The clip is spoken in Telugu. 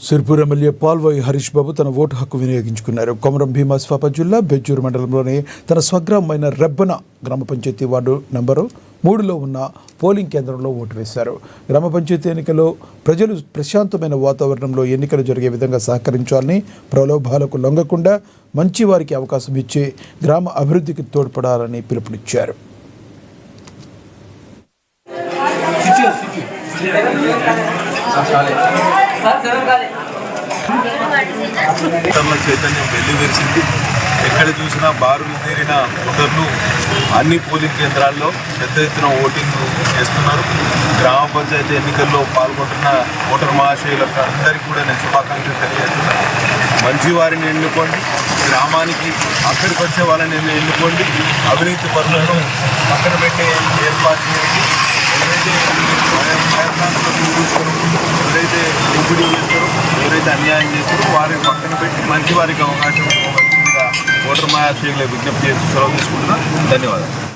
సిర్పూర్ ఎమ్మెల్యే పాల్వాయి హరీష్ బాబు తన ఓటు హక్కు వినియోగించుకున్నారు. కొమరం భీం ఆసిఫాబాద్ జిల్లా బెజ్జూరు మండలంలోని తన స్వగ్రామమైన రెబ్బన గ్రామ పంచాయతీ వార్డు నంబరు 3లో ఉన్న పోలింగ్ కేంద్రంలో ఓటు వేశారు. గ్రామ పంచాయతీ ఎన్నికల్లో ప్రజలు ప్రశాంతమైన వాతావరణంలో ఎన్నికలు జరిగే విధంగా సహకరించాలని, ప్రలోభాలకు లొంగకుండా మంచి వారికి అవకాశం ఇచ్చి గ్రామ అభివృద్ధికి తోడ్పడాలని పిలుపునిచ్చారు. చైతన్యం వెల్లివిరిసింది. ఎక్కడ చూసినా బారులు తీరిన ఓటర్లు అన్ని పోలింగ్ కేంద్రాల్లో పెద్ద ఎత్తున ఓటింగ్ చేస్తున్నారు. గ్రామ పంచాయతీ ఎన్నికల్లో పాల్గొంటున్న ఓటర్ మహాశయులకు అందరికీ కూడా నేను శుభాకాంక్షలు తెలియజేస్తున్నాను. మంచి వారిని ఎన్నుకోండి, గ్రామానికి అక్కడికి వచ్చే వాళ్ళని ఎన్నుకోండి, అవినీతి పనులను పక్కన పెట్టే ఏర్పాటు చేయండి. ఎవరైతే దోపిడీ చేస్తారో, ఎవరైతే అన్యాయం చేస్తారో వారిని పక్కన పెట్టి మంచి వారికి అవకాశం ఇవ్వవలసిందిగా ఓటర్ మహాశయులకు విజ్ఞప్తి చేస్తూ సెలవు తీసుకుంటున్నాను. ధన్యవాదాలు.